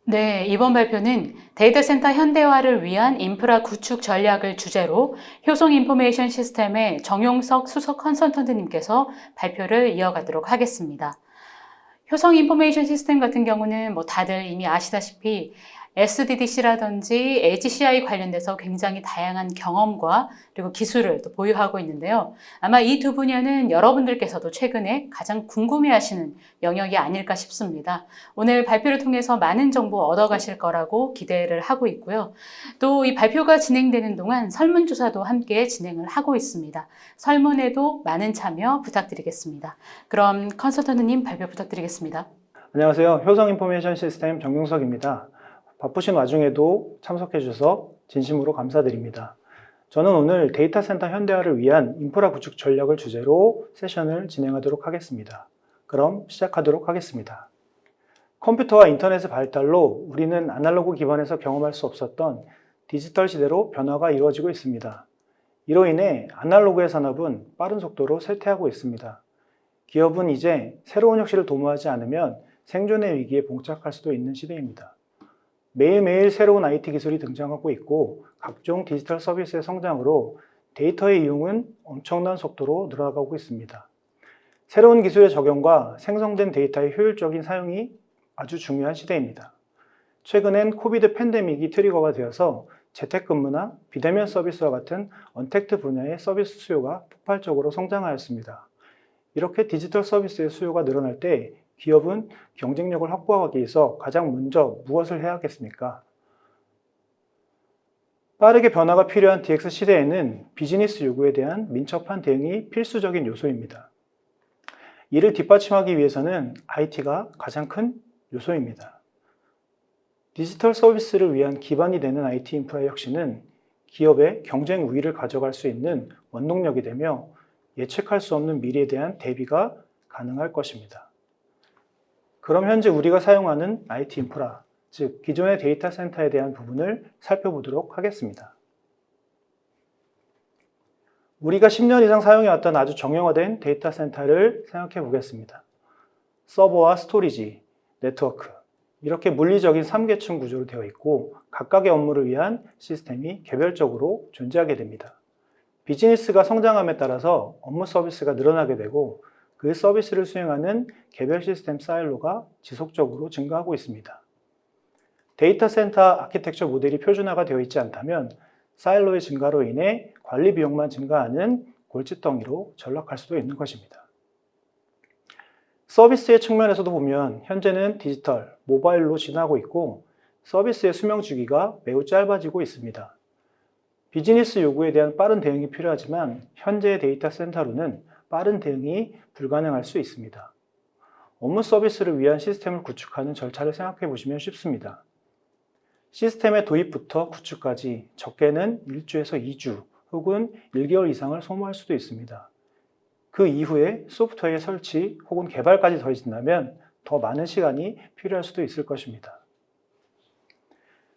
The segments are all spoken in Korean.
네, 이번 발표는 데이터 센터 현대화를 위한 인프라 구축 전략을 주제로 효성 인포메이션 시스템의 정용석 수석 컨설턴트님께서 발표를 이어가도록 하겠습니다. 효성 인포메이션 시스템 같은 경우는 다들 이미 아시다시피 SDDC라든지 HCI 관련돼서 굉장히 다양한 경험과 그리고 기술을 또 보유하고 있는데요. 아마 이 두 분야는 여러분들께서도 최근에 가장 궁금해하시는 영역이 아닐까 싶습니다. 오늘 발표를 통해서 많은 정보 얻어가실 거라고 기대를 하고 있고요. 또 이 발표가 진행되는 동안 설문조사도 함께 진행을 하고 있습니다. 설문에도 많은 참여 부탁드리겠습니다. 그럼 컨설턴트님 발표 부탁드리겠습니다. 안녕하세요. 효성 인포메이션 시스템 정용석입니다. 바쁘신 와중에도 참석해 주셔서 진심으로 감사드립니다. 저는 오늘 데이터 센터 현대화를 위한 인프라 구축 전략을 주제로 세션을 진행하도록 하겠습니다. 그럼 시작하도록 하겠습니다. 컴퓨터와 인터넷의 발달로 우리는 아날로그 기반에서 경험할 수 없었던 디지털 시대로 변화가 이루어지고 있습니다. 이로 인해 아날로그의 산업은 빠른 속도로 쇠퇴하고 있습니다. 기업은 이제 새로운 혁신을 도모하지 않으면 생존의 위기에 봉착할 수도 있는 시대입니다. 매일매일 새로운 IT 기술이 등장하고 있고 각종 디지털 서비스의 성장으로 데이터의 이용은 엄청난 속도로 늘어나고 있습니다. 새로운 기술의 적용과 생성된 데이터의 효율적인 사용이 아주 중요한 시대입니다. 최근엔 코비드 팬데믹이 트리거가 되어서 재택근무나 비대면 서비스와 같은 언택트 분야의 서비스 수요가 폭발적으로 성장하였습니다. 이렇게 디지털 서비스의 수요가 늘어날 때 기업은 경쟁력을 확보하기 위해서 가장 먼저 무엇을 해야 하겠습니까? 빠르게 변화가 필요한 DX 시대에는 비즈니스 요구에 대한 민첩한 대응이 필수적인 요소입니다. 이를 뒷받침하기 위해서는 IT가 가장 큰 요소입니다. 디지털 서비스를 위한 기반이 되는 IT 인프라의 혁신은 기업의 경쟁 우위를 가져갈 수 있는 원동력이 되며 예측할 수 없는 미래에 대한 대비가 가능할 것입니다. 그럼 현재 우리가 사용하는 IT 인프라, 즉 기존의 데이터 센터에 대한 부분을 살펴보도록 하겠습니다. 우리가 10년 이상 사용해왔던 아주 정형화된 데이터 센터를 생각해 보겠습니다. 서버와 스토리지, 네트워크, 이렇게 물리적인 3계층 구조로 되어 있고 각각의 업무를 위한 시스템이 개별적으로 존재하게 됩니다. 비즈니스가 성장함에 따라서 업무 서비스가 늘어나게 되고 그 서비스를 수행하는 개별 시스템 사일로가 지속적으로 증가하고 있습니다. 데이터 센터 아키텍처 모델이 표준화가 되어 있지 않다면 사일로의 증가로 인해 관리 비용만 증가하는 골칫덩이로 전락할 수도 있는 것입니다. 서비스의 측면에서도 보면 현재는 디지털, 모바일로 진화하고 있고 서비스의 수명 주기가 매우 짧아지고 있습니다. 비즈니스 요구에 대한 빠른 대응이 필요하지만 현재의 데이터 센터로는 빠른 대응이 불가능할 수 있습니다. 업무 서비스를 위한 시스템을 구축하는 절차를 생각해 보시면 쉽습니다. 시스템의 도입부터 구축까지 적게는 1주에서 2주 혹은 1개월 이상을 소모할 수도 있습니다. 그 이후에 소프트웨어의 설치 혹은 개발까지 더해진다면 더 많은 시간이 필요할 수도 있을 것입니다.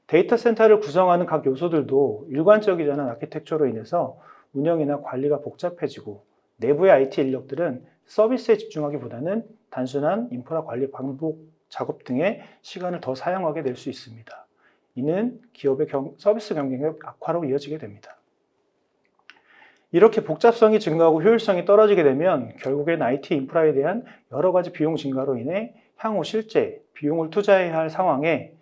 데이터 센터를 구성하는 각 요소들도 일관적이지 않은 아키텍처로 인해서 운영이나 관리가 복잡해지고 내부의 IT 인력들은 서비스에 집중하기보다는 단순한 인프라 관리 반복 작업 등의 시간을 더 사용하게 될 수 있습니다. 이는 기업의 서비스 경쟁력 악화로 이어지게 됩니다. 이렇게 복잡성이 증가하고 효율성이 떨어지게 되면 결국엔 IT 인프라에 대한 여러 가지 비용 증가로 인해 향후 실제 비용을 투자해야 할 상황에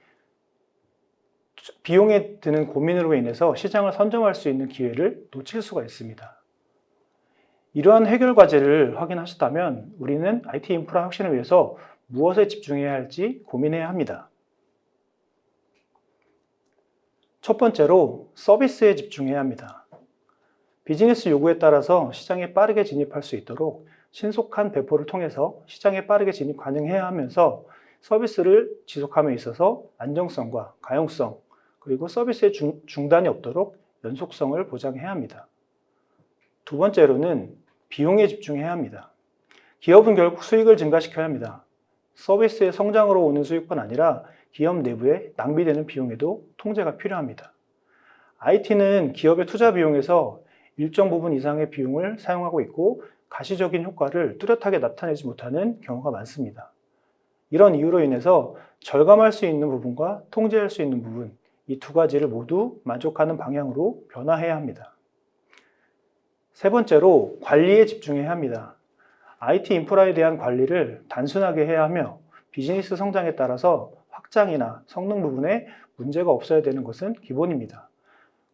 비용에 드는 고민으로 인해서 시장을 선점할 수 있는 기회를 놓칠 수가 있습니다. 이러한 해결 과제를 확인하셨다면 우리는 IT 인프라 혁신을 위해서 무엇에 집중해야 할지 고민해야 합니다. 첫 번째로 서비스에 집중해야 합니다. 비즈니스 요구에 따라서 시장에 빠르게 진입할 수 있도록 신속한 배포를 통해서 시장에 빠르게 진입 가능해야 하면서 서비스를 지속함에 있어서 안정성과 가용성 그리고 서비스의 중단이 없도록 연속성을 보장해야 합니다. 두 번째로는 비용에 집중해야 합니다. 기업은 결국 수익을 증가시켜야 합니다. 서비스의 성장으로 오는 수익뿐 아니라 기업 내부에 낭비되는 비용에도 통제가 필요합니다. IT는 기업의 투자 비용에서 일정 부분 이상의 비용을 사용하고 있고 가시적인 효과를 뚜렷하게 나타내지 못하는 경우가 많습니다. 이런 이유로 인해서 절감할 수 있는 부분과 통제할 수 있는 부분, 이 두 가지를 모두 만족하는 방향으로 변화해야 합니다. 세 번째로 관리에 집중해야 합니다. IT 인프라에 대한 관리를 단순하게 해야 하며 비즈니스 성장에 따라서 확장이나 성능 부분에 문제가 없어야 되는 것은 기본입니다.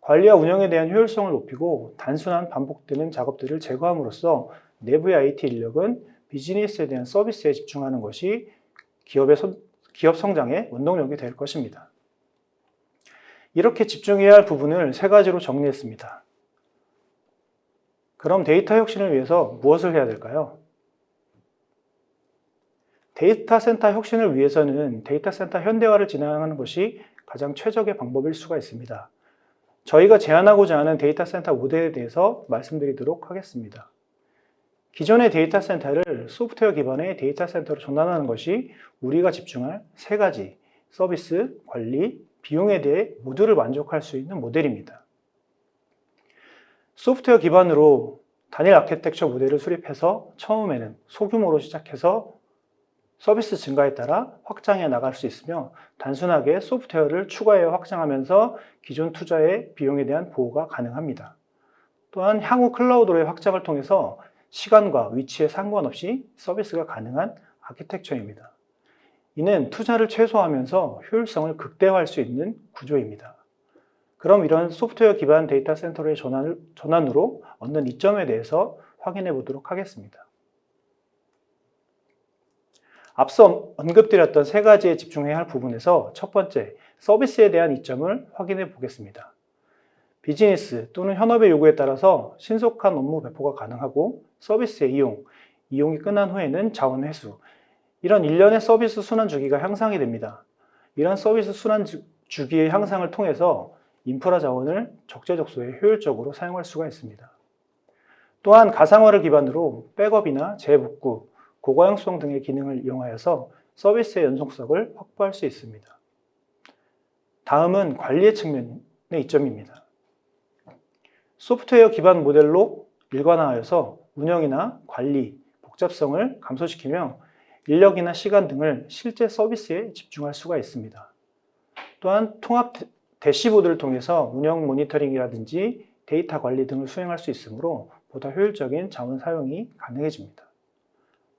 관리와 운영에 대한 효율성을 높이고 단순한 반복되는 작업들을 제거함으로써 내부의 IT 인력은 비즈니스에 대한 서비스에 집중하는 것이 기업 성장의 원동력이 될 것입니다. 이렇게 집중해야 할 부분을 세 가지로 정리했습니다. 그럼 데이터 혁신을 위해서 무엇을 해야 될까요? 데이터 센터 혁신을 위해서는 데이터 센터 현대화를 진행하는 것이 가장 최적의 방법일 수가 있습니다. 저희가 제안하고자 하는 데이터 센터 모델에 대해서 말씀드리도록 하겠습니다. 기존의 데이터 센터를 소프트웨어 기반의 데이터 센터로 전환하는 것이 우리가 집중할 세 가지 서비스, 관리, 비용에 대해 모두를 만족할 수 있는 모델입니다. 소프트웨어 기반으로 단일 아키텍처 모델을 수립해서 처음에는 소규모로 시작해서 서비스 증가에 따라 확장해 나갈 수 있으며 단순하게 소프트웨어를 추가해 확장하면서 기존 투자의 비용에 대한 보호가 가능합니다. 또한 향후 클라우드로의 확장을 통해서 시간과 위치에 상관없이 서비스가 가능한 아키텍처입니다. 이는 투자를 최소화하면서 효율성을 극대화할 수 있는 구조입니다. 그럼 이런 소프트웨어 기반 데이터 센터의 전환으로 얻는 이점에 대해서 확인해 보도록 하겠습니다. 앞서 언급드렸던 세 가지에 집중해야 할 부분에서 첫 번째, 서비스에 대한 이점을 확인해 보겠습니다. 비즈니스 또는 현업의 요구에 따라서 신속한 업무 배포가 가능하고 서비스의 이용이 끝난 후에는 자원 회수, 이런 일련의 서비스 순환 주기가 향상이 됩니다. 이런 서비스 순환 주기의 향상을 통해서 인프라 자원을 적재적소에 효율적으로 사용할 수가 있습니다. 또한 가상화를 기반으로 백업이나 재복구, 고가용성 등의 기능을 이용하여서 서비스의 연속성을 확보할 수 있습니다. 다음은 관리의 측면의 이점입니다. 소프트웨어 기반 모델로 일관화하여서 운영이나 관리, 복잡성을 감소시키며 인력이나 시간 등을 실제 서비스에 집중할 수가 있습니다. 또한 통합 대시보드를 통해서 운영 모니터링이라든지 데이터 관리 등을 수행할 수 있으므로 보다 효율적인 자원 사용이 가능해집니다.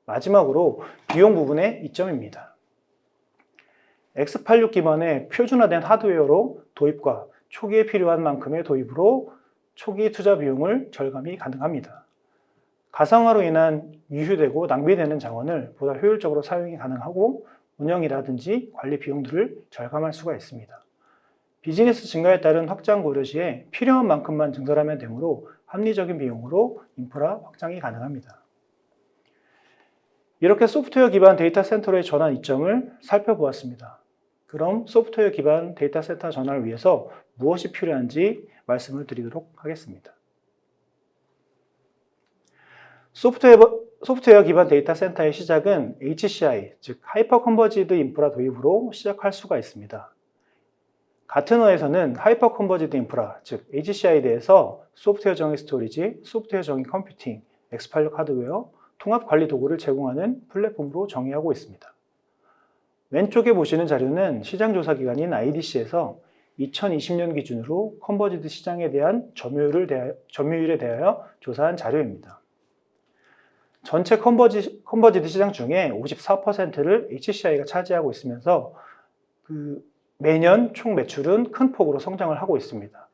마지막으로 비용 부분의 이점입니다. X86 기반의 표준화된 하드웨어로 도입과 초기에 필요한 만큼의 도입으로 초기 투자 비용을 절감이 가능합니다. 가상화로 인한 유휴되고 낭비되는 자원을 보다 효율적으로 사용이 가능하고 운영이라든지 관리 비용들을 절감할 수가 있습니다. 비즈니스 증가에 따른 확장 고려 시에 필요한 만큼만 증설하면 되므로 합리적인 비용으로 인프라 확장이 가능합니다. 이렇게 소프트웨어 기반 데이터 센터로의 전환 이점을 살펴보았습니다. 그럼 소프트웨어 기반 데이터 센터 전환을 위해서 무엇이 필요한지 말씀을 드리도록 하겠습니다. 소프트웨어 기반 데이터 센터의 시작은 HCI, 즉 하이퍼 컨버지드 인프라 도입으로 시작할 수가 있습니다. 가트너에서는 하이퍼 컨버지드 인프라, 즉 HCI에 대해서 소프트웨어 정의 스토리지, 소프트웨어 정의 컴퓨팅, X86 하드웨어, 통합 관리 도구를 제공하는 플랫폼으로 정의하고 있습니다. 왼쪽에 보시는 자료는 시장조사 기관인 IDC에서 2020년 기준으로 컨버지드 시장에 대한 점유율에 대하여 조사한 자료입니다. 전체 컨버지드 시장 중에 54%를 HCI가 차지하고 있으면서 매년 총 매출은 큰 폭으로 성장을 하고 있습니다.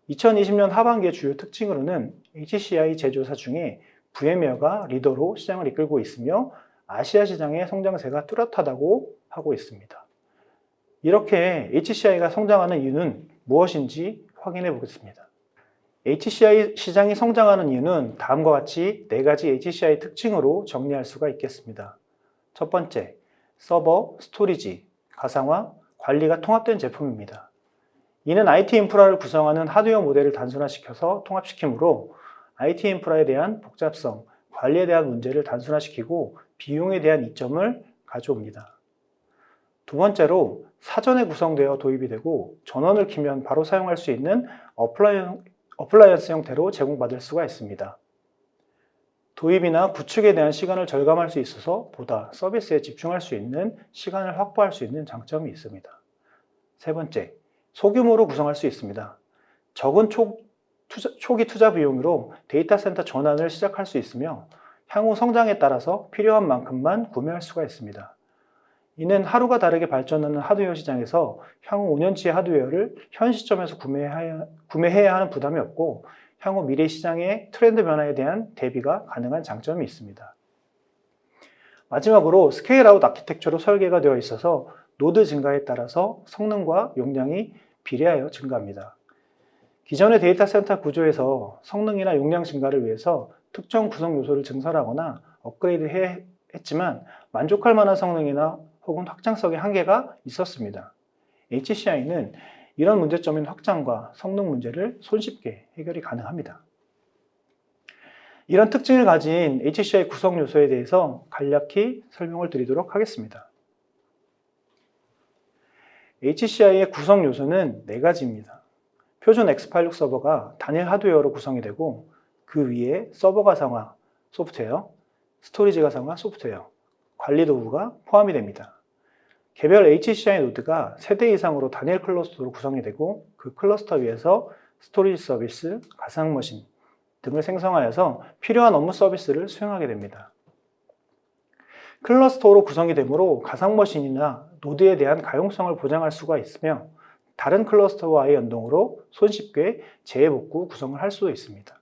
2020년 하반기의 주요 특징으로는 HCI 제조사 중에 VM웨어가 리더로 시장을 이끌고 있으며 아시아 시장의 성장세가 뚜렷하다고 하고 있습니다. 이렇게 HCI가 성장하는 이유는 무엇인지 확인해 보겠습니다. HCI 시장이 성장하는 이유는 다음과 같이 4가지 HCI 특징으로 정리할 수가 있겠습니다. 첫 번째, 서버, 스토리지, 가상화, 관리가 통합된 제품입니다. 이는 IT 인프라를 구성하는 하드웨어 모델을 단순화시켜서 통합시키므로 IT 인프라에 대한 복잡성, 관리에 대한 문제를 단순화시키고 비용에 대한 이점을 가져옵니다. 두 번째로 사전에 구성되어 도입이 되고 전원을 키면 바로 사용할 수 있는 어플라이언스 형태로 제공받을 수가 있습니다. 도입이나 구축에 대한 시간을 절감할 수 있어서 보다 서비스에 집중할 수 있는 시간을 확보할 수 있는 장점이 있습니다. 세 번째, 소규모로 구성할 수 있습니다. 적은 초기 투자 비용으로 데이터 센터 전환을 시작할 수 있으며 향후 성장에 따라서 필요한 만큼만 구매할 수가 있습니다. 이는 하루가 다르게 발전하는 하드웨어 시장에서 향후 5년치의 하드웨어를 현 시점에서 구매해야 하는 부담이 없고 향후 미래 시장의 트렌드 변화에 대한 대비가 가능한 장점이 있습니다. 마지막으로 스케일아웃 아키텍처로 설계가 되어 있어서 노드 증가에 따라서 성능과 용량이 비례하여 증가합니다. 기존의 데이터 센터 구조에서 성능이나 용량 증가를 위해서 특정 구성 요소를 증설하거나 업그레이드 했지만 만족할 만한 성능이나 혹은 확장성의 한계가 있었습니다. HCI는 이런 문제점인 확장과 성능 문제를 손쉽게 해결이 가능합니다. 이런 특징을 가진 HCI 구성 요소에 대해서 간략히 설명을 드리도록 하겠습니다. HCI의 구성 요소는 4가지입니다. 표준 X86 서버가 단일 하드웨어로 구성이 되고 그 위에 서버 가상화 소프트웨어, 스토리지 가상화 소프트웨어, 관리 도구가 포함이 됩니다. 개별 HCI 노드가 3대 이상으로 단일 클러스터로 구성이 되고 그 클러스터 위에서 스토리지 서비스, 가상 머신 등을 생성하여서 필요한 업무 서비스를 수행하게 됩니다. 클러스터로 구성이 되므로 가상 머신이나 노드에 대한 가용성을 보장할 수가 있으며 다른 클러스터와의 연동으로 손쉽게 재복구 구성을 할 수도 있습니다.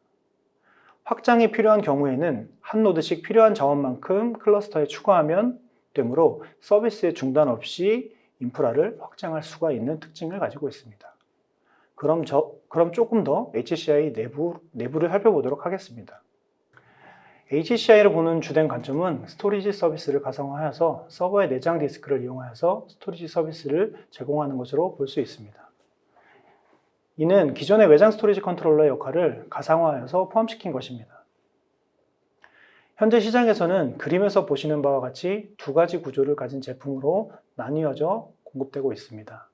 확장이 필요한 경우에는 한 노드씩 필요한 자원만큼 클러스터에 추가하면 되므로 서비스의 중단 없이 인프라를 확장할 수가 있는 특징을 가지고 있습니다. 그럼 조금 더 HCI 내부를 살펴보도록 하겠습니다. HCI를 보는 주된 관점은 스토리지 서비스를 가상화하여서 서버의 내장 디스크를 이용하여서 스토리지 서비스를 제공하는 것으로 볼 수 있습니다. 이는 기존의 외장 스토리지 컨트롤러의 역할을 가상화하여서 포함시킨 것입니다. 현재 시장에서는 그림에서 보시는 바와 같이 2가지 구조를 가진 제품으로 나뉘어져 공급되고 있습니다.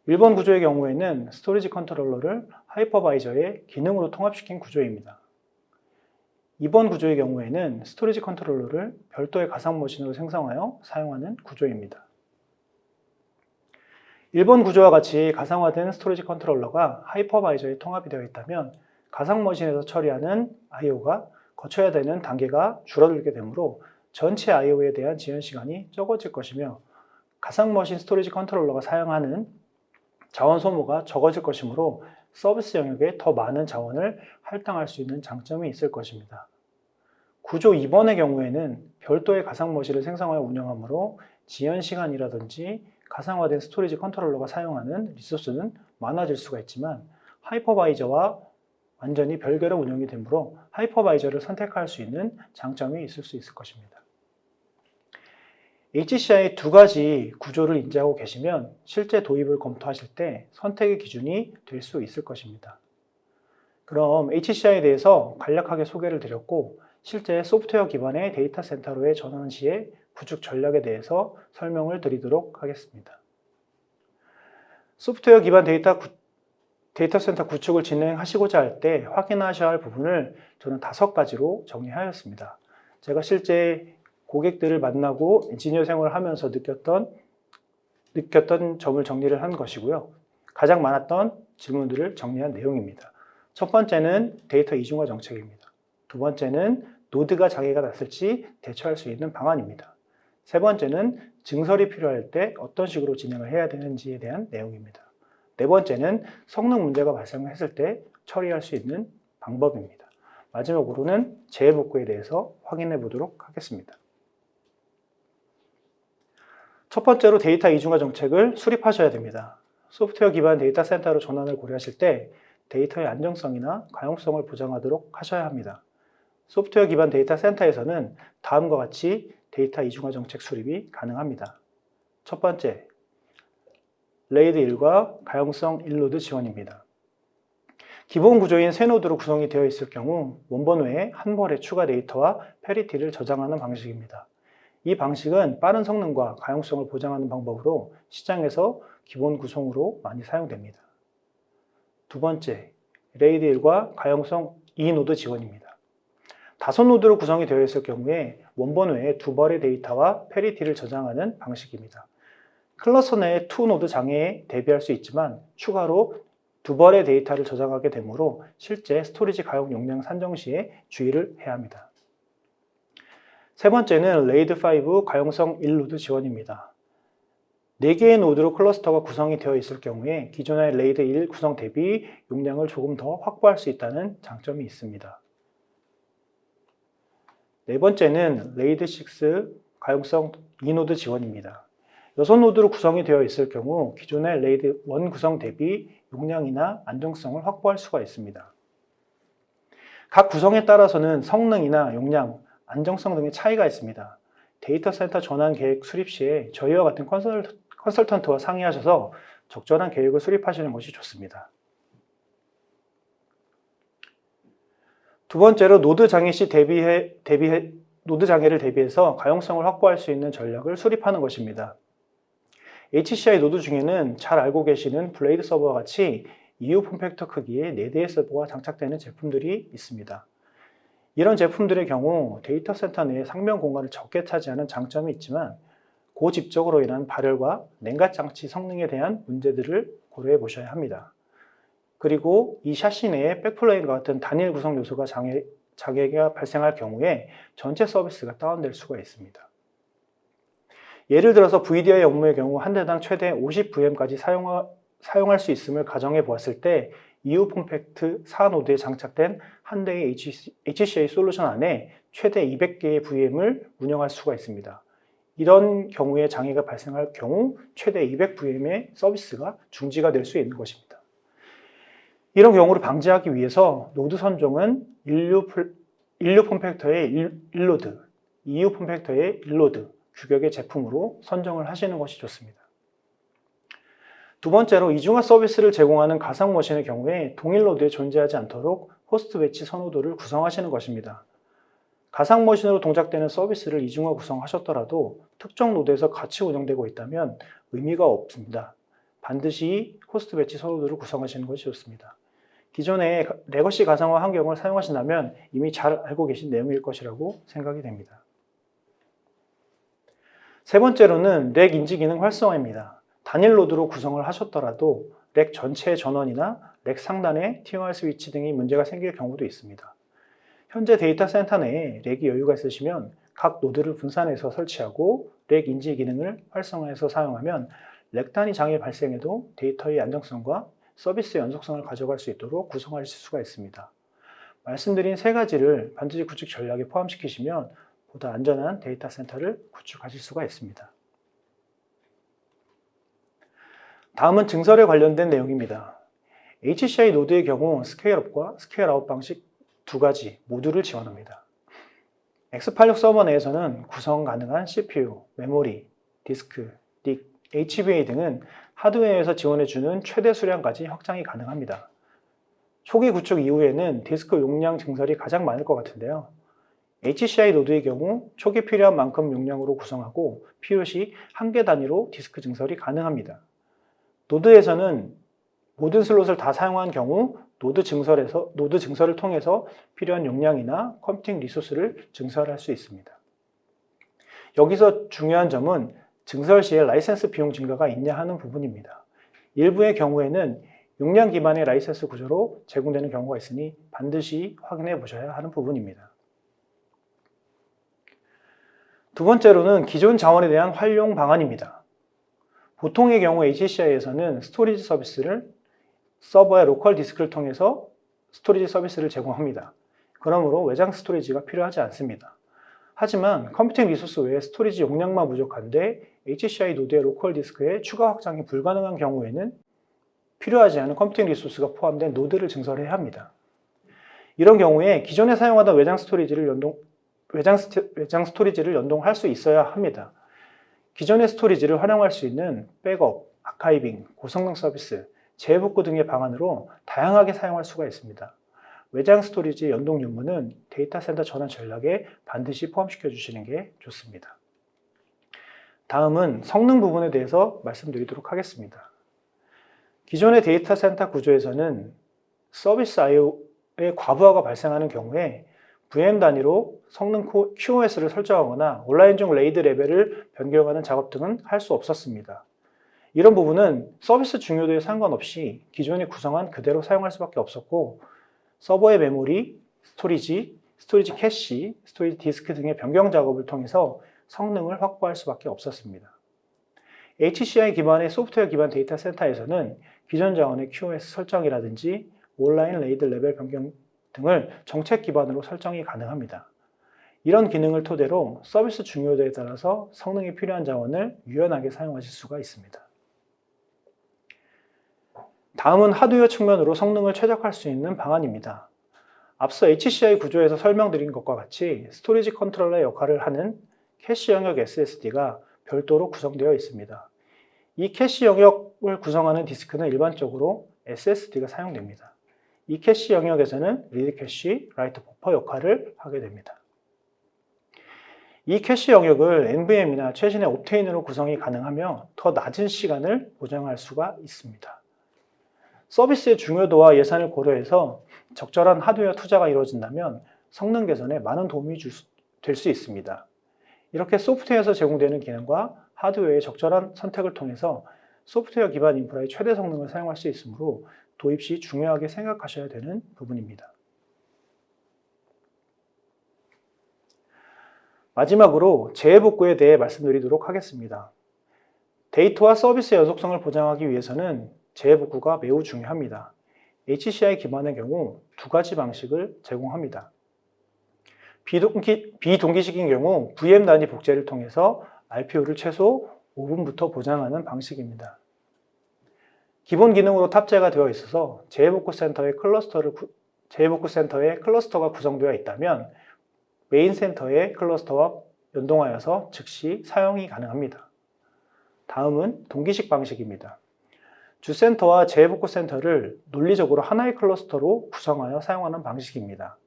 1번 구조의 경우에는 스토리지 컨트롤러를 하이퍼바이저의 기능으로 통합시킨 구조입니다. 2번 구조의 경우에는 스토리지 컨트롤러를 별도의 가상 머신으로 생성하여 사용하는 구조입니다. 1번 구조와 같이 가상화된 스토리지 컨트롤러가 하이퍼바이저에 통합이 되어 있다면 가상 머신에서 처리하는 I/O가 거쳐야 되는 단계가 줄어들게 되므로 전체 I/O에 대한 지연 시간이 적어질 것이며 가상 머신 스토리지 컨트롤러가 사용하는 자원 소모가 적어질 것이므로 서비스 영역에 더 많은 자원을 할당할 수 있는 장점이 있을 것입니다. 구조 2번의 경우에는 별도의 가상 머신을 생성하여 운영하므로 지연 시간이라든지 가상화된 스토리지 컨트롤러가 사용하는 리소스는 많아질 수가 있지만 하이퍼바이저와 완전히 별개로 운영이 되므로 하이퍼바이저를 선택할 수 있는 장점이 있을 수 있을 것입니다. HCI 2가지 구조를 인지하고 계시면 실제 도입을 검토하실 때 선택의 기준이 될 수 있을 것입니다. 그럼 HCI에 대해서 간략하게 소개를 드렸고 실제 소프트웨어 기반의 데이터 센터로의 전환 시의 구축 전략에 대해서 설명을 드리도록 하겠습니다. 소프트웨어 기반 데이터 센터 구축을 진행하시고자 할 때 확인하셔야 할 부분을 저는 5가지로 정리하였습니다. 제가 실제 고객들을 만나고 엔지니어 생활을 하면서 느꼈던 점을 정리를 한 것이고요. 가장 많았던 질문들을 정리한 내용입니다. 첫 번째는 데이터 이중화 정책입니다. 두 번째는 노드가 장애가 났을지 대처할 수 있는 방안입니다. 세 번째는 증설이 필요할 때 어떤 식으로 진행을 해야 되는지에 대한 내용입니다. 네 번째는 성능 문제가 발생했을 때 처리할 수 있는 방법입니다. 마지막으로는 재복구에 대해서 확인해 보도록 하겠습니다. 첫 번째로 데이터 이중화 정책을 수립하셔야 됩니다. 소프트웨어 기반 데이터 센터로 전환을 고려하실 때 데이터의 안정성이나 가용성을 보장하도록 하셔야 합니다. 소프트웨어 기반 데이터 센터에서는 다음과 같이 데이터 이중화 정책 수립이 가능합니다. 첫 번째, 레이드 1과 가용성 1노드 지원입니다. 기본 구조인 새 노드로 구성이 되어 있을 경우 원본 외에 한 번에 추가 데이터와 페리티를 저장하는 방식입니다. 이 방식은 빠른 성능과 가용성을 보장하는 방법으로 시장에서 기본 구성으로 많이 사용됩니다. 두 번째, 레이드 1과 가용성 2노드 지원입니다. 다섯 노드로 구성이 되어 있을 경우에 원본 외에 두 벌의 데이터와 페리티를 저장하는 방식입니다. 클러스터 내에 투 노드 장애에 대비할 수 있지만 추가로 두 벌의 데이터를 저장하게 되므로 실제 스토리지 가용 용량 산정 시에 주의를 해야 합니다. 세 번째는 레이드 5 가용성 1노드 지원입니다. 4개의 노드로 클러스터가 구성이 되어 있을 경우에 기존의 레이드 1 구성 대비 용량을 조금 더 확보할 수 있다는 장점이 있습니다. 네 번째는 레이드 6 가용성 2노드 지원입니다. 6노드로 구성이 되어 있을 경우 기존의 레이드 1 구성 대비 용량이나 안정성을 확보할 수가 있습니다. 각 구성에 따라서는 성능이나 용량, 안정성 등의 차이가 있습니다. 데이터 센터 전환 계획 수립 시에 저희와 같은 컨설턴트와 상의하셔서 적절한 계획을 수립하시는 것이 좋습니다. 두 번째로 노드 장애 시 노드 장애를 대비해서 가용성을 확보할 수 있는 전략을 수립하는 것입니다. HCI 노드 중에는 잘 알고 계시는 블레이드 서버와 같이 EU 폼팩터 크기의 4대의 서버가 장착되는 제품들이 있습니다. 이런 제품들의 경우 데이터 센터 내에 상면 공간을 적게 차지하는 장점이 있지만 고집적으로 인한 발열과 냉각 장치 성능에 대한 문제들을 고려해 보셔야 합니다. 그리고 이 샤시 내에 백플레인과 같은 단일 구성 요소가 장애가 발생할 경우에 전체 서비스가 다운될 수가 있습니다. 예를 들어서 VDI 업무의 경우 한 대당 최대 50VM까지 사용할 수 있음을 가정해 보았을 때 EU 폼팩트 4노드에 장착된 한 대의 HCI 솔루션 안에 최대 200개의 VM을 운영할 수가 있습니다. 이런 경우에 장애가 발생할 경우 최대 200VM의 서비스가 중지가 될 수 있는 것입니다. 이런 경우를 방지하기 위해서 노드 선종은 인류 폼팩터의 1노드, EU 폼팩터의 1노드 규격의 제품으로 선정을 하시는 것이 좋습니다. 두 번째로 이중화 서비스를 제공하는 가상 머신의 경우에 동일 노드에 존재하지 않도록 호스트 배치 선호도를 구성하시는 것입니다. 가상 머신으로 동작되는 서비스를 이중화 구성하셨더라도 특정 노드에서 같이 운영되고 있다면 의미가 없습니다. 반드시 호스트 배치 선호도를 구성하시는 것이 좋습니다. 기존의 레거시 가상화 환경을 사용하신다면 이미 잘 알고 계신 내용일 것이라고 생각이 됩니다. 세 번째로는 렉 인지 기능 활성화입니다. 단일 노드로 구성을 하셨더라도 렉 전체의 전원이나 렉 상단에 TOR 스위치 등의 문제가 생길 경우도 있습니다. 현재 데이터 센터 내에 렉이 여유가 있으시면 각 노드를 분산해서 설치하고 렉 인지 기능을 활성화해서 사용하면 렉 단위 장애 발생에도 데이터의 안정성과 서비스 연속성을 가져갈 수 있도록 구성하실 수가 있습니다. 말씀드린 세 가지를 반드시 구축 전략에 포함시키시면 보다 안전한 데이터 센터를 구축하실 수가 있습니다. 다음은 증설에 관련된 내용입니다. HCI 노드의 경우 스케일업과 스케일아웃 방식 두 가지 모두를 지원합니다. X86 서버 내에서는 구성 가능한 CPU, 메모리, 디스크, 닉, HBA 등은 하드웨어에서 지원해주는 최대 수량까지 확장이 가능합니다. 초기 구축 이후에는 디스크 용량 증설이 가장 많을 것 같은데요. HCI 노드의 경우 초기 필요한 만큼 용량으로 구성하고 필요시 한 개 단위로 디스크 증설이 가능합니다. 노드에서는 모든 슬롯을 다 사용한 경우 노드 증설을 통해서 필요한 용량이나 컴퓨팅 리소스를 증설할 수 있습니다. 여기서 중요한 점은 증설 시에 라이센스 비용 증가가 있냐 하는 부분입니다. 일부의 경우에는 용량 기반의 라이센스 구조로 제공되는 경우가 있으니 반드시 확인해 보셔야 하는 부분입니다. 두 번째로는 기존 자원에 대한 활용 방안입니다. 보통의 경우 HCI에서는 스토리지 서비스를 서버의 로컬 디스크를 통해서 스토리지 서비스를 제공합니다. 그러므로 외장 스토리지가 필요하지 않습니다. 하지만 컴퓨팅 리소스 외에 스토리지 용량만 부족한데 HCI 노드의 로컬 디스크에 추가 확장이 불가능한 경우에는 필요하지 않은 컴퓨팅 리소스가 포함된 노드를 증설해야 합니다. 이런 경우에 기존에 사용하던 외장 스토리지를 연동할 수 있어야 합니다. 기존의 스토리지를 활용할 수 있는 백업, 아카이빙, 고성능 서비스, 재복구 등의 방안으로 다양하게 사용할 수가 있습니다. 외장 스토리지 연동 유무는 데이터 센터 전환 전략에 반드시 포함시켜 주시는 게 좋습니다. 다음은 성능 부분에 대해서 말씀드리도록 하겠습니다. 기존의 데이터 센터 구조에서는 서비스 I/O의 과부하가 발생하는 경우에 VM 단위로 성능 QoS를 설정하거나 온라인 중 레이드 레벨을 변경하는 작업 등은 할 수 없었습니다. 이런 부분은 서비스 중요도에 상관없이 기존에 구성한 그대로 사용할 수밖에 없었고, 서버의 메모리, 스토리지 캐시, 스토리지 디스크 등의 변경 작업을 통해서 성능을 확보할 수밖에 없었습니다. HCI 기반의 소프트웨어 기반 데이터 센터에서는 기존 자원의 QoS 설정이라든지 온라인 레이드 레벨 변경 등을 정책 기반으로 설정이 가능합니다. 이런 기능을 토대로 서비스 중요도에 따라서 성능이 필요한 자원을 유연하게 사용하실 수가 있습니다. 다음은 하드웨어 측면으로 성능을 최적화할 수 있는 방안입니다. 앞서 HCI 구조에서 설명드린 것과 같이 스토리지 컨트롤러의 역할을 하는 캐시 영역 SSD가 별도로 구성되어 있습니다. 이 캐시 영역을 구성하는 디스크는 일반적으로 SSD가 사용됩니다. 이 캐시 영역에서는 리드 캐시, 라이트 버퍼 역할을 하게 됩니다. 이 캐시 영역을 NVMe나 최신의 옵테인으로 구성이 가능하며 더 낮은 시간을 보장할 수가 있습니다. 서비스의 중요도와 예산을 고려해서 적절한 하드웨어 투자가 이루어진다면 성능 개선에 많은 도움이 될 수 있습니다. 이렇게 소프트웨어에서 제공되는 기능과 하드웨어의 적절한 선택을 통해서 소프트웨어 기반 인프라의 최대 성능을 사용할 수 있으므로 도입 시 중요하게 생각하셔야 되는 부분입니다. 마지막으로 재해복구에 대해 말씀드리도록 하겠습니다. 데이터와 서비스의 연속성을 보장하기 위해서는 재해복구가 매우 중요합니다. HCI 기반의 경우 두 가지 방식을 제공합니다. 비동기식인 경우 VM 단위 복제를 통해서 RPO를 최소 5분부터 보장하는 방식입니다. 기본 기능으로 탑재가 되어 있어서 재해복구 센터에 클러스터가 구성되어 있다면 메인 센터의 클러스터와 연동하여서 즉시 사용이 가능합니다. 다음은 동기식 방식입니다. 주센터와 재해복구 센터를 논리적으로 하나의 클러스터로 구성하여 사용하는 방식입니다.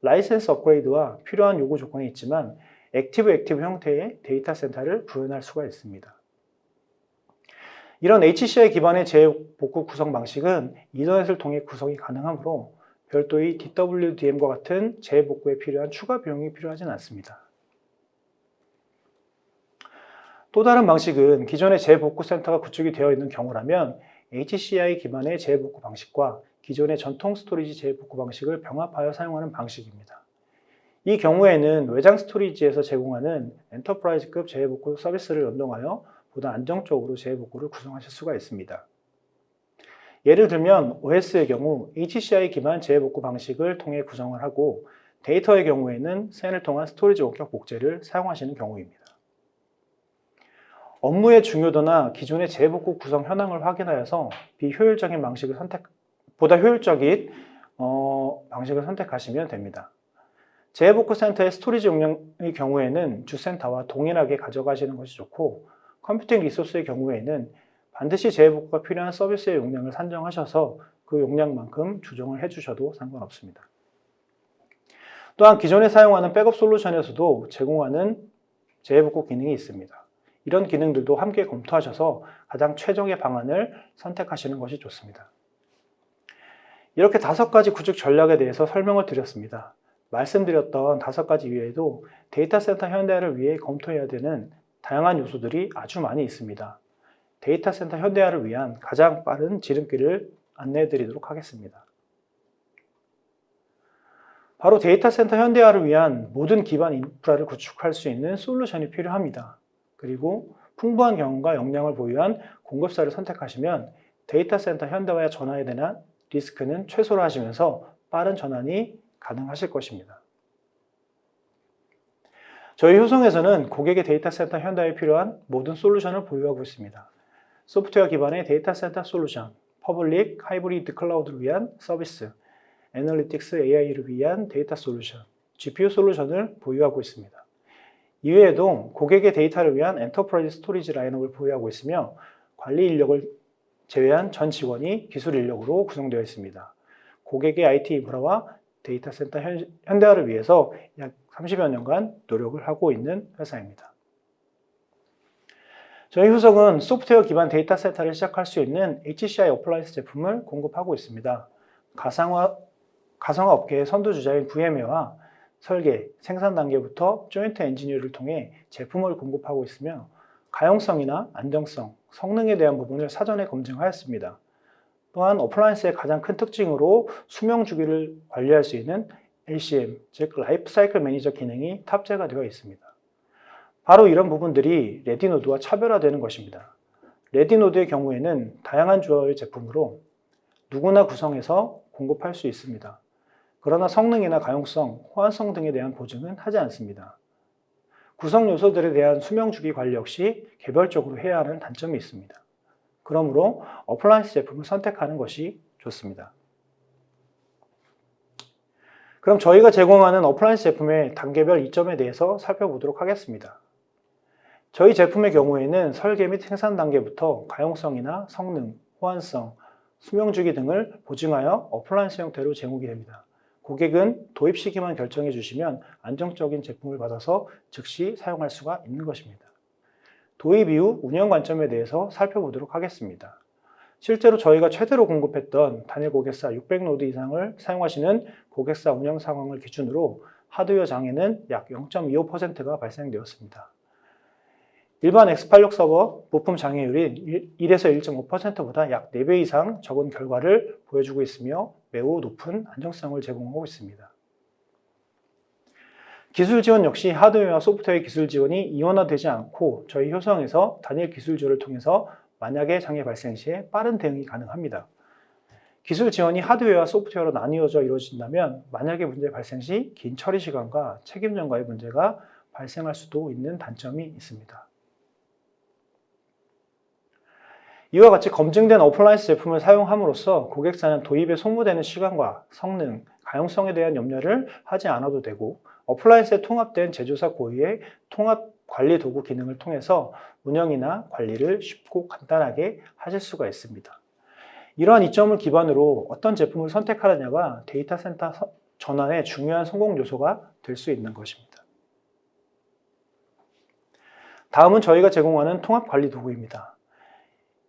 라이센스 업그레이드와 필요한 요구 조건이 있지만 액티브 형태의 데이터 센터를 구현할 수가 있습니다. 이런 HCI 기반의 재복구 구성 방식은 이더넷을 통해 구성이 가능하므로 별도의 DWDM과 같은 재복구에 필요한 추가 비용이 필요하진 않습니다. 또 다른 방식은 기존의 재복구 센터가 구축이 되어 있는 경우라면 HCI 기반의 재복구 방식과 기존의 전통 스토리지 재복구 방식을 병합하여 사용하는 방식입니다. 이 경우에는 외장 스토리지에서 제공하는 엔터프라이즈급 재복구 서비스를 연동하여 보다 안정적으로 재복구를 구성하실 수가 있습니다. 예를 들면 OS의 경우 HCI 기반 재복구 방식을 통해 구성을 하고 데이터의 경우에는 SAN을 통한 스토리지 원격 복제를 사용하시는 경우입니다. 업무의 중요도나 기존의 재복구 구성 현황을 확인하여서 비효율적인 방식을 보다 효율적인 방식을 선택하시면 됩니다. 재복구 센터의 스토리지 용량의 경우에는 주센터와 동일하게 가져가시는 것이 좋고, 컴퓨팅 리소스의 경우에는 반드시 재복구가 필요한 서비스의 용량을 산정하셔서 그 용량만큼 조정을 해주셔도 상관없습니다. 또한 기존에 사용하는 백업 솔루션에서도 제공하는 재복구 기능이 있습니다. 이런 기능들도 함께 검토하셔서 가장 최적의 방안을 선택하시는 것이 좋습니다. 이렇게 5가지 구축 전략에 대해서 설명을 드렸습니다. 말씀드렸던 5가지 이외에도 데이터 센터 현대화를 위해 검토해야 되는 다양한 요소들이 아주 많이 있습니다. 데이터 센터 현대화를 위한 가장 빠른 지름길을 안내해 드리도록 하겠습니다. 바로 데이터 센터 현대화를 위한 모든 기반 인프라를 구축할 수 있는 솔루션이 필요합니다. 그리고 풍부한 경험과 역량을 보유한 공급사를 선택하시면 데이터 센터 현대화에 전환에 대한 리스크는 최소화 하시면서 빠른 전환이 가능하실 것입니다. 저희 효성에서는 고객의 데이터 센터 현대화에 필요한 모든 솔루션을 보유하고 있습니다. 소프트웨어 기반의 데이터 센터 솔루션, 퍼블릭, 하이브리드 클라우드를 위한 서비스, 애널리틱스 AI를 위한 데이터 솔루션, GPU 솔루션을 보유하고 있습니다. 이외에도 고객의 데이터를 위한 엔터프라이즈 스토리지 라인업을 보유하고 있으며 관리 인력을 제외한 전 직원이 기술 인력으로 구성되어 있습니다. 고객의 IT 인프라와 데이터 센터 현대화를 위해서 약 30여 년간 노력을 하고 있는 회사입니다. 저희 효성은 소프트웨어 기반 데이터 센터를 시작할 수 있는 HCI 어플라이언스 제품을 공급하고 있습니다. 가상화 업계의 선두주자인 VMware와 설계, 생산 단계부터 조인트 엔지니어를 통해 제품을 공급하고 있으며 가용성이나 안정성, 성능에 대한 부분을 사전에 검증하였습니다. 또한 어플라이언스의 가장 큰 특징으로 수명 주기를 관리할 수 있는 LCM, 즉 라이프 사이클 매니저 기능이 탑재가 되어 있습니다. 바로 이런 부분들이 레디노드와 차별화되는 것입니다. 레디노드의 경우에는 다양한 조합의 제품으로 누구나 구성해서 공급할 수 있습니다. 그러나 성능이나 가용성, 호환성 등에 대한 보증은 하지 않습니다. 구성 요소들에 대한 수명 주기 관리 역시 개별적으로 해야 하는 단점이 있습니다. 그러므로 어플라이언스 제품을 선택하는 것이 좋습니다. 그럼 저희가 제공하는 어플라이언스 제품의 단계별 이점에 대해서 살펴보도록 하겠습니다. 저희 제품의 경우에는 설계 및 생산 단계부터 가용성이나 성능, 호환성, 수명주기 등을 보증하여 어플라이언스 형태로 제공이 됩니다. 고객은 도입 시기만 결정해 주시면 안정적인 제품을 받아서 즉시 사용할 수가 있는 것입니다. 도입 이후 운영 관점에 대해서 살펴보도록 하겠습니다. 실제로 저희가 최대로 공급했던 단일 고객사 600노드 이상을 사용하시는 고객사 운영 상황을 기준으로 하드웨어 장애는 약 0.25%가 발생되었습니다. 일반 X86 서버 부품 장애율이 1에서 1.5%보다 약 4배 이상 적은 결과를 보여주고 있으며 매우 높은 안정성을 제공하고 있습니다. 기술 지원 역시 하드웨어와 소프트웨어 기술 지원이 이원화되지 않고 저희 효성에서 단일 기술 지원을 통해서 만약에 장애 발생 시에 빠른 대응이 가능합니다. 기술 지원이 하드웨어와 소프트웨어로 나뉘어져 이루어진다면 만약에 문제 발생 시 긴 처리 시간과 책임 전가의 문제가 발생할 수도 있는 단점이 있습니다. 이와 같이 검증된 어플라이언스 제품을 사용함으로써 고객사는 도입에 소모되는 시간과 성능, 가용성에 대한 염려를 하지 않아도 되고 어플라이언스에 통합된 제조사 고유의 통합 관리 도구 기능을 통해서 운영이나 관리를 쉽고 간단하게 하실 수가 있습니다. 이러한 이점을 기반으로 어떤 제품을 선택하느냐가 데이터 센터 전환의 중요한 성공 요소가 될 수 있는 것입니다. 다음은 저희가 제공하는 통합 관리 도구입니다.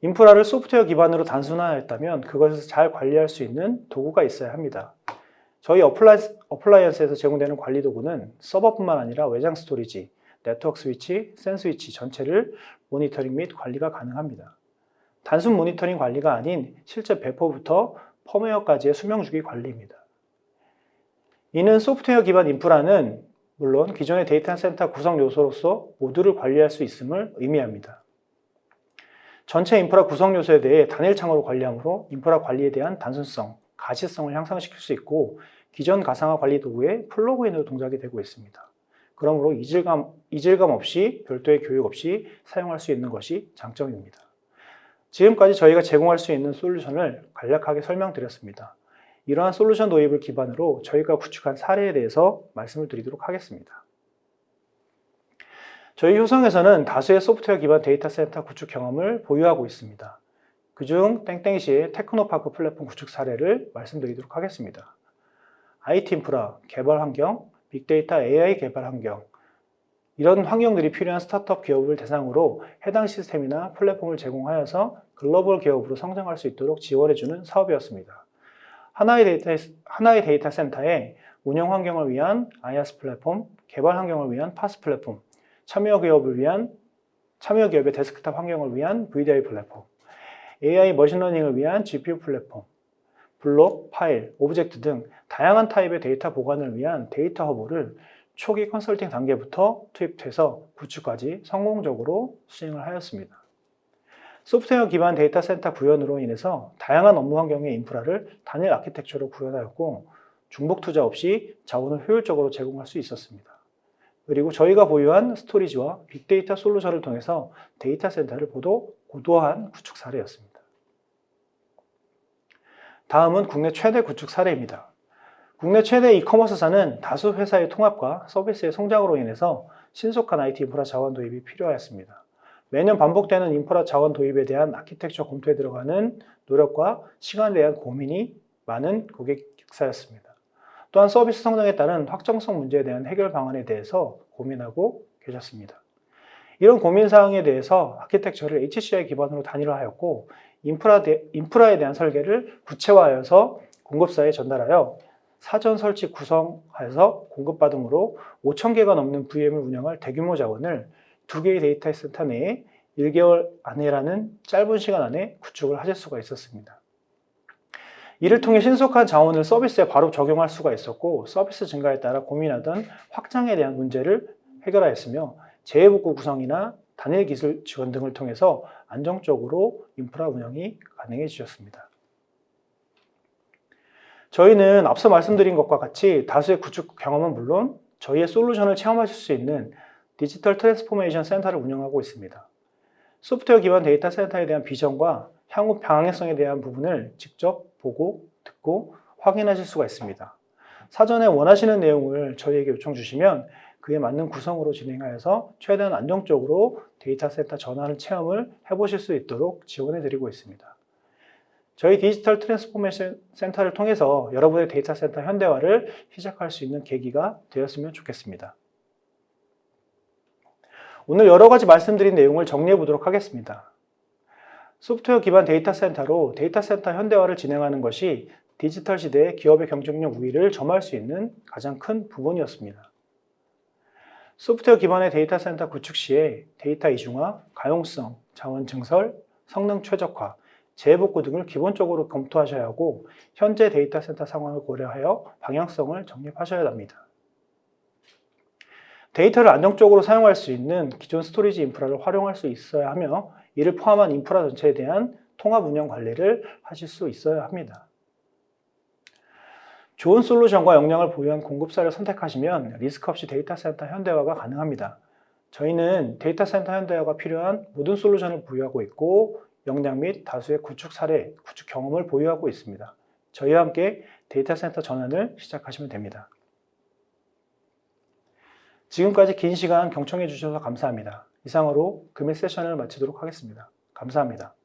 인프라를 소프트웨어 기반으로 단순화했다면 그것을 잘 관리할 수 있는 도구가 있어야 합니다. 저희 어플라이언스에서 제공되는 관리 도구는 서버뿐만 아니라 외장 스토리지, 네트워크 스위치, 센 스위치 전체를 모니터링 및 관리가 가능합니다. 단순 모니터링 관리가 아닌 실제 배포부터 펌웨어까지의 수명주기 관리입니다. 이는 소프트웨어 기반 인프라는 물론 기존의 데이터 센터 구성 요소로서 모두를 관리할 수 있음을 의미합니다. 전체 인프라 구성 요소에 대해 단일 창으로 관리하므로 인프라 관리에 대한 단순성, 가시성을 향상시킬 수 있고 기존 가상화 관리 도구의 플러그인으로 동작이 되고 있습니다. 그러므로 이질감 없이 별도의 교육 없이 사용할 수 있는 것이 장점입니다. 지금까지 저희가 제공할 수 있는 솔루션을 간략하게 설명드렸습니다. 이러한 솔루션 도입을 기반으로 저희가 구축한 사례에 대해서 말씀을 드리도록 하겠습니다. 저희 효성에서는 다수의 소프트웨어 기반 데이터 센터 구축 경험을 보유하고 있습니다. 그중 땡땡시의 테크노파크 플랫폼 구축 사례를 말씀드리도록 하겠습니다. IT 인프라, 개발 환경, 빅데이터 AI 개발 환경, 이런 환경들이 필요한 스타트업 기업을 대상으로 해당 시스템이나 플랫폼을 제공하여서 글로벌 기업으로 성장할 수 있도록 지원해주는 사업이었습니다. 하나의 데이터 센터에 운영 환경을 위한 IaaS 플랫폼, 개발 환경을 위한 PaaS 플랫폼, 참여 기업의 데스크탑 환경을 위한 VDI 플랫폼, AI 머신러닝을 위한 GPU 플랫폼, 블록, 파일, 오브젝트 등 다양한 타입의 데이터 보관을 위한 데이터 허브를 초기 컨설팅 단계부터 투입해서 구축까지 성공적으로 수행을 하였습니다. 소프트웨어 기반 데이터 센터 구현으로 인해서 다양한 업무 환경의 인프라를 단일 아키텍처로 구현하였고 중복 투자 없이 자원을 효율적으로 제공할 수 있었습니다. 그리고 저희가 보유한 스토리지와 빅데이터 솔루션을 통해서 데이터 센터를 고도화한 구축 사례였습니다. 다음은 국내 최대 구축 사례입니다. 국내 최대 이커머스사는 다수 회사의 통합과 서비스의 성장으로 인해서 신속한 IT 인프라 자원 도입이 필요하였습니다. 매년 반복되는 인프라 자원 도입에 대한 아키텍처 검토에 들어가는 노력과 시간에 대한 고민이 많은 고객사였습니다. 또한 서비스 성장에 따른 확정성 문제에 대한 해결 방안에 대해서 고민하고 계셨습니다. 이런 고민사항에 대해서 아키텍처를 HCI 기반으로 단일화하였고 인프라에 대한 설계를 구체화하여서 공급사에 전달하여 사전 설치 구성해서 공급받음으로 5,000개가 넘는 VM을 운영할 대규모 자원을 2개의 데이터 센터 내에 1개월 안에라는 짧은 시간 안에 구축을 하실 수가 있었습니다. 이를 통해 신속한 자원을 서비스에 바로 적용할 수가 있었고 서비스 증가에 따라 고민하던 확장에 대한 문제를 해결하였으며 재해복구 구성이나 단일 기술 지원 등을 통해서 안정적으로 인프라 운영이 가능해지셨습니다. 저희는 앞서 말씀드린 것과 같이 다수의 구축 경험은 물론 저희의 솔루션을 체험하실 수 있는 디지털 트랜스포메이션 센터를 운영하고 있습니다. 소프트웨어 기반 데이터 센터에 대한 비전과 향후 방향성에 대한 부분을 직접 보고 듣고 확인하실 수가 있습니다. 사전에 원하시는 내용을 저희에게 요청 주시면 그에 맞는 구성으로 진행하여서 최대한 안정적으로 데이터 센터 전환 체험을 해보실 수 있도록 지원해 드리고 있습니다. 저희 디지털 트랜스포메이션 센터를 통해서 여러분의 데이터 센터 현대화를 시작할 수 있는 계기가 되었으면 좋겠습니다. 오늘 여러 가지 말씀드린 내용을 정리해 보도록 하겠습니다. 소프트웨어 기반 데이터 센터로 데이터 센터 현대화를 진행하는 것이 디지털 시대의 기업의 경쟁력 우위를 점할 수 있는 가장 큰 부분이었습니다. 소프트웨어 기반의 데이터 센터 구축 시에 데이터 이중화, 가용성, 자원 증설, 성능 최적화, 재복구 등을 기본적으로 검토하셔야 하고 현재 데이터 센터 상황을 고려하여 방향성을 정립하셔야 합니다. 데이터를 안정적으로 사용할 수 있는 기존 스토리지 인프라를 활용할 수 있어야 하며 이를 포함한 인프라 전체에 대한 통합 운영 관리를 하실 수 있어야 합니다. 좋은 솔루션과 역량을 보유한 공급사를 선택하시면 리스크 없이 데이터 센터 현대화가 가능합니다. 저희는 데이터 센터 현대화가 필요한 모든 솔루션을 보유하고 있고 역량 및 다수의 구축 사례, 구축 경험을 보유하고 있습니다. 저희와 함께 데이터 센터 전환을 시작하시면 됩니다. 지금까지 긴 시간 경청해 주셔서 감사합니다. 이상으로 금일 세션을 마치도록 하겠습니다. 감사합니다.